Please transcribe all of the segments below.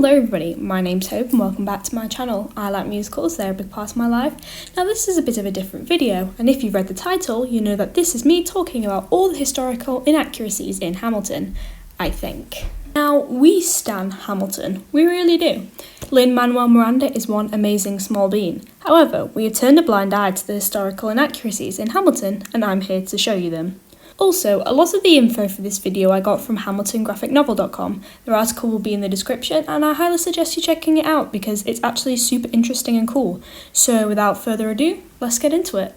Hello everybody, my name's Hope and welcome back to my channel. I like musicals, they're a big part of my life. Now this is a bit of a different video, and if you've read the title, you know that this is me talking about all the historical inaccuracies in Hamilton, I think. Now, we stan Hamilton, we really do. Lin Manuel Miranda is one amazing small bean. However, we have turned a blind eye to the historical inaccuracies in Hamilton, and I'm here to show you them. Also, a lot of the info for this video I got from hamiltongraphicnovel.com. Their article will be in the description and I highly suggest you checking it out because it's actually super interesting and cool. So without further ado, let's get into it.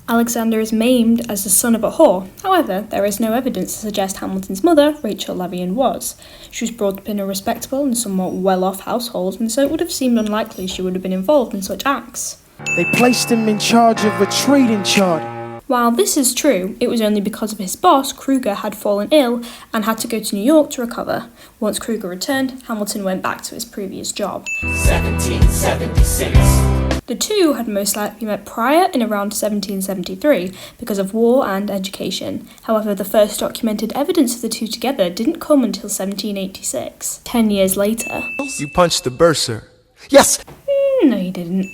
Alexander is maimed as the son of a whore. However, there is no evidence to suggest Hamilton's mother, Rachel Lavian, was. She was brought up in a respectable and somewhat well-off household, and so it would have seemed unlikely she would have been involved in such acts. They placed him in charge of a trading charter. While this is true, it was only because of his boss, Kruger, had fallen ill and had to go to New York to recover. Once Kruger returned, Hamilton went back to his previous job. 1776. The two had most likely met prior in around 1773 because of war and education. However, the first documented evidence of the two together didn't come until 1786, 10 years later. You punched the bursar. Yes! No, you didn't.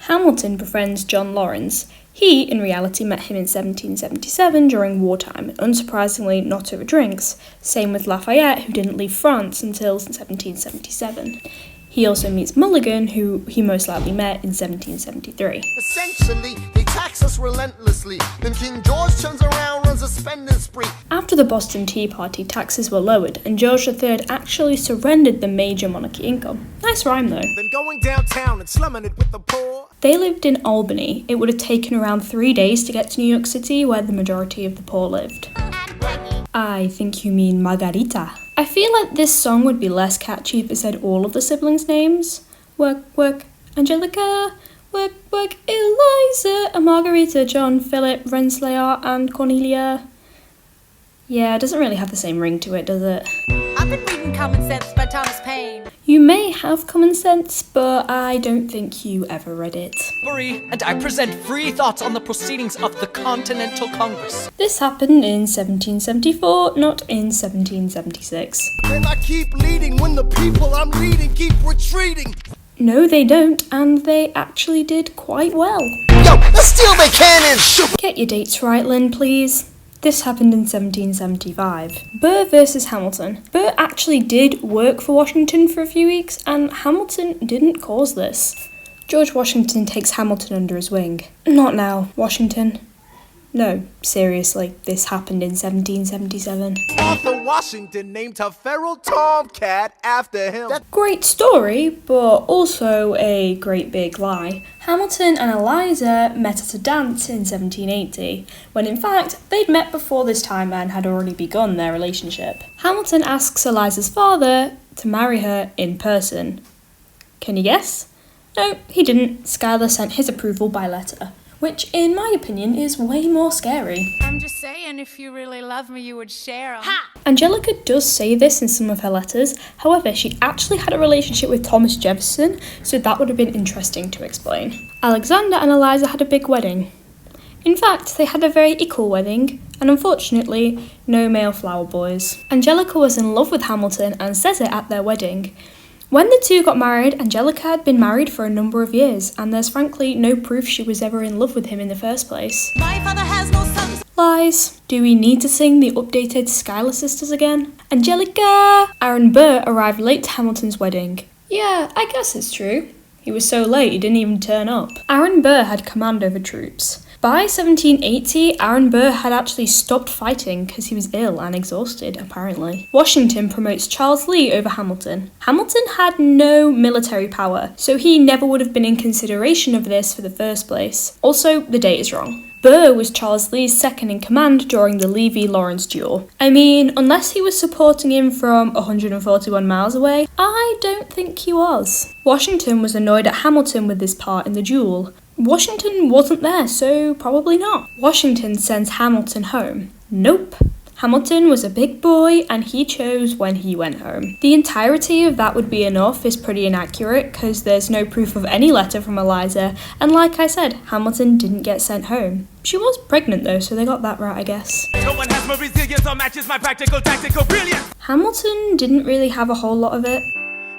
Hamilton befriends John Lawrence. He, in reality, met him in 1777 during wartime, and unsurprisingly not over drinks. Same with Lafayette, who didn't leave France until 1777. He also meets Mulligan, who he most likely met in 1773. Essentially, they tax us relentlessly. Then King George turns around, runs a spending spree. After the Boston Tea Party, taxes were lowered, and George III actually surrendered the major monarchy income. Nice rhyme, though. Then going downtown and slumming it with the poor. They lived in Albany. It would have taken around 3 days to get to New York City, where the majority of the poor lived. I think you mean Margarita. I feel like this song would be less catchy if it said all of the siblings' names. Work, work, Angelica. Work, work, Eliza. And Margarita, John, Philip, Rensselaer, and Cornelia. Yeah, it doesn't really have the same ring to it, does it? I've been reading Common Sense by Thomas Paine. You may have common sense, but I don't think you ever read it. And I present free thoughts on the proceedings of the Continental Congress. This happened in 1774, not in 1776. And I keep leading when the people I'm leading keep retreating. No, they don't, and they actually did quite well. Yo, let's steal their cannons! Get your dates right, Lynn, please. This happened in 1775. Burr versus Hamilton. Burr actually did work for Washington for a few weeks, and Hamilton didn't cause this. George Washington takes Hamilton under his wing. Not now, Washington. No, seriously, this happened in 1777. Arthur Washington named her feral tomcat after him. Great story, but also a great big lie. Hamilton and Eliza met at a dance in 1780, when in fact they'd met before this time and had already begun their relationship. Hamilton asks Eliza's father to marry her in person. Can you guess? No, he didn't. Schuyler sent his approval by letter, which in my opinion is way more scary. I'm just saying, if you really love me, you would share them. Ha! Angelica does say this in some of her letters, however, she actually had a relationship with Thomas Jefferson, so that would have been interesting to explain. Alexander and Eliza had a big wedding. In fact, they had a very equal wedding, and unfortunately, no male flower boys. Angelica was in love with Hamilton and says it at their wedding. When the two got married, Angelica had been married for a number of years, and there's frankly no proof she was ever in love with him in the first place. My father has no sons. Lies. Do we need to sing the updated Schuyler Sisters again? Angelica! Aaron Burr arrived late to Hamilton's wedding. Yeah, I guess it's true. He was so late he didn't even turn up. Aaron Burr had command over troops. By 1780, Aaron Burr had actually stopped fighting because he was ill and exhausted, apparently. Washington promotes Charles Lee over Hamilton. Hamilton had no military power, so he never would have been in consideration of this for the first place. Also, the date is wrong. Burr was Charles Lee's second in command during the Lee v. Lawrence duel. I mean, unless he was supporting him from 141 miles away, I don't think he was. Washington was annoyed at Hamilton with his part in the duel. Washington wasn't there, so probably not. Washington sends Hamilton home. Nope. Hamilton was a big boy and he chose when he went home. The entirety of that would be enough is pretty inaccurate because there's no proof of any letter from Eliza, and like I said, Hamilton didn't get sent home. She was pregnant though, so they got that right, I guess. No one has more resilience or matches my practical tactical brilliance. Hamilton didn't really have a whole lot of it.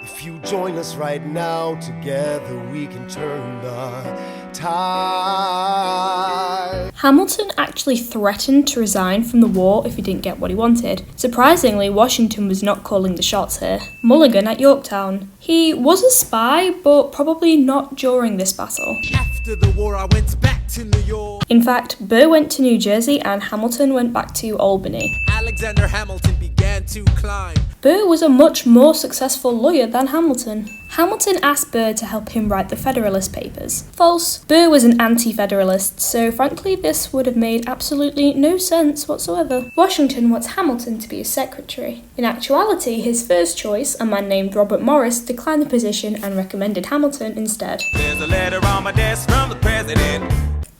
If you join us right now, together we can turn the tide. Hamilton actually threatened to resign from the war if he didn't get what he wanted. Surprisingly, Washington was not calling the shots here. Mulligan at Yorktown. He was a spy, but probably not during this battle. After the war, I went back to New York. In fact, Burr went to New Jersey and Hamilton went back to Albany. Alexander Hamilton began to climb. Burr was a much more successful lawyer than Hamilton. Hamilton asked Burr to help him write the Federalist Papers. False. Burr was an anti-Federalist, so frankly this would have made absolutely no sense whatsoever. Washington wants Hamilton to be his secretary. In actuality, his first choice, a man named Robert Morris, declined the position and recommended Hamilton instead. There's a letter on my desk from the president.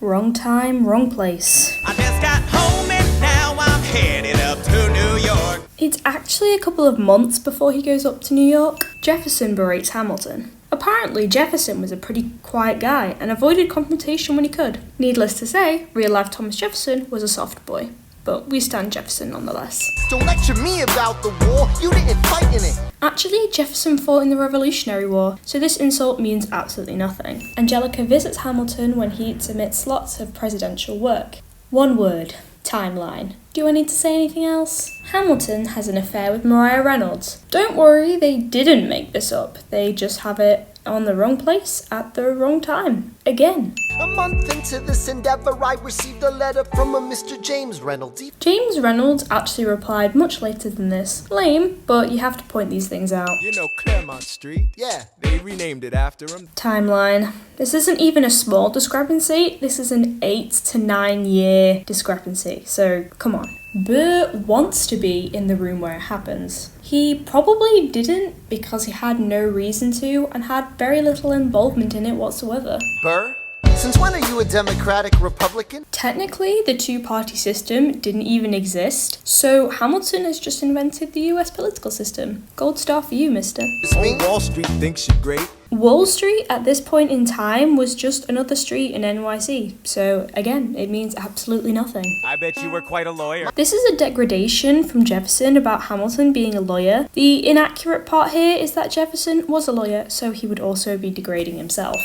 Wrong time, wrong place. I just got home and now I'm headed up to New York. It's actually a couple of months before he goes up to New York. Jefferson berates Hamilton. Apparently, Jefferson was a pretty quiet guy and avoided confrontation when he could. Needless to say, real-life Thomas Jefferson was a soft boy. But we stand Jefferson nonetheless. Don't lecture me about the war, you didn't fight in it. Actually, Jefferson fought in the Revolutionary War, so this insult means absolutely nothing. Angelica visits Hamilton when he submits lots of presidential work. One word. Timeline. Do I need to say anything else? Hamilton has an affair with Maria Reynolds. Don't worry, they didn't make this up. They just have it on the wrong place at the wrong time. Again. A month into this endeavor, I received a letter from a Mr. James Reynolds. James Reynolds actually replied much later than this. Lame, but you have to point these things out. You know Claremont Street? Yeah, they renamed it after him. Timeline. This isn't even a small discrepancy, this is an 8 to 9 year discrepancy, so come on. Burr wants to be in the room where it happens. He probably didn't because he had no reason to and had very little involvement in it whatsoever. Burr? Since when are you a Democratic Republican? Technically, the two-party system didn't even exist, so Hamilton has just invented the US political system. Gold star for you, mister. Me? Wall Street thinks you're great. Wall Street at this point in time was just another street in NYC, so again, it means absolutely nothing. I bet you were quite a lawyer. This is a degradation from Jefferson about Hamilton being a lawyer. The inaccurate part here is that Jefferson was a lawyer, so he would also be degrading himself.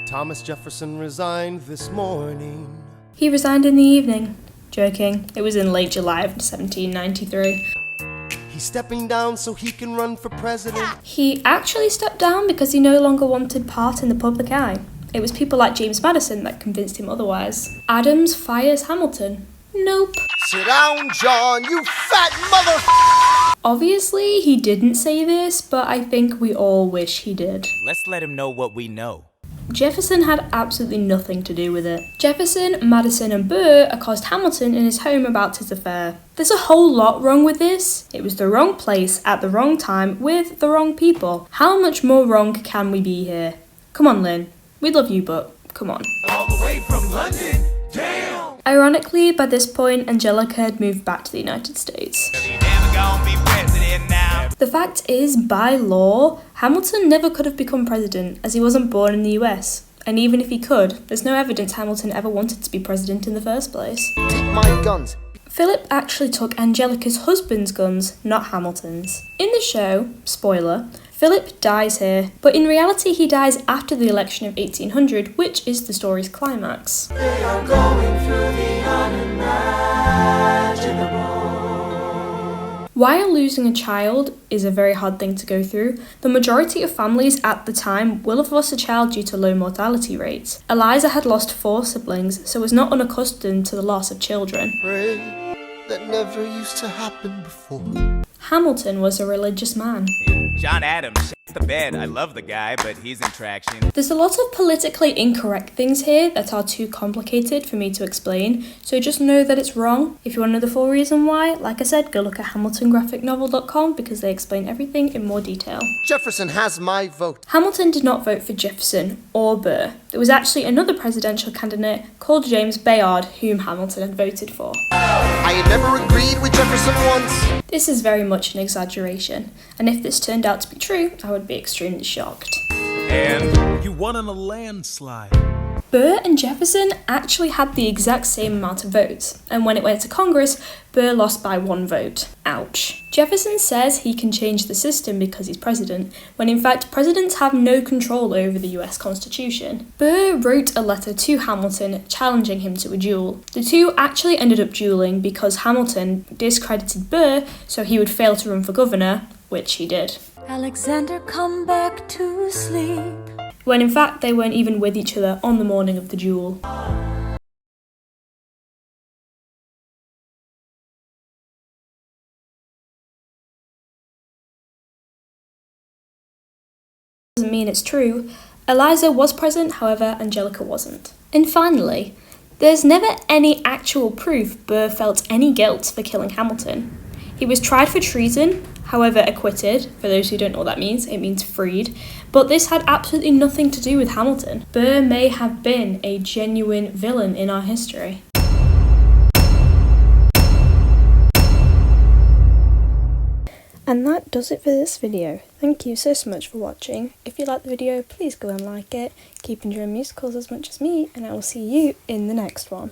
Thomas Jefferson resigned this morning. He resigned in the evening. Joking, it was in late July of 1793. He's stepping down so he can run for president. He actually stepped down because he no longer wanted part in the public eye. It was people like James Madison that convinced him otherwise. Adams fires Hamilton. Nope. Sit down, John, you fat mother. Obviously, he didn't say this, but I think we all wish he did. Let's let him know what we know. Jefferson had absolutely nothing to do with it. Jefferson, Madison and Burr accosted Hamilton in his home about his affair. There's a whole lot wrong with this. It was the wrong place at the wrong time with the wrong people. How much more wrong can we be here? Come on, Lin. We love you, but come on. All the way from London. Damn! Ironically, by this point, Angelica had moved back to the United States. Never gonna be president now. The fact is, by law, Hamilton never could have become president as he wasn't born in the US. And even if he could, there's no evidence Hamilton ever wanted to be president in the first place. Take my guns. Philip actually took Angelica's husband's guns, not Hamilton's. In the show, spoiler, Philip dies here, but in reality he dies after the election of 1800, which is the story's climax. They are going through the unimaginable. While losing a child is a very hard thing to go through, the majority of families at the time will have lost a child due to low mortality rates. Eliza had lost 4 siblings, so was not unaccustomed to the loss of children. Pray that never used to happen before. Hamilton was a religious man. John Adams shits the bed. I love the guy, but he's in traction. There's a lot of politically incorrect things here that are too complicated for me to explain, so just know that it's wrong. If you want to know the full reason why, like I said, go look at hamiltongraphicnovel.com because they explain everything in more detail. Jefferson has my vote. Hamilton did not vote for Jefferson or Burr. There was actually another presidential candidate called James Bayard whom Hamilton had voted for. I had never agreed with Jefferson once. This is very much an exaggeration, and if this turned out to be true, I would be extremely shocked. And You won on a landslide. Burr and Jefferson actually had the exact same amount of votes, and when it went to Congress, Burr lost by 1 vote. Ouch. Jefferson says he can change the system because he's president, when in fact presidents have no control over the US Constitution. Burr wrote a letter to Hamilton challenging him to a duel. The two actually ended up dueling because Hamilton discredited Burr so he would fail to run for governor, which he did. Alexander, come back to sleep. When in fact they weren't even with each other on the morning of the duel. Doesn't mean it's true. Eliza was present, however, Angelica wasn't. And finally, there's never any actual proof Burr felt any guilt for killing Hamilton. He was tried for treason, however acquitted. For those who don't know what that means, it means freed. But this had absolutely nothing to do with Hamilton. Burr may have been a genuine villain in our history. And that does it for this video. Thank you so much for watching. If you liked the video, please go and like it. Keep enjoying musicals as much as me, and I will see you in the next one.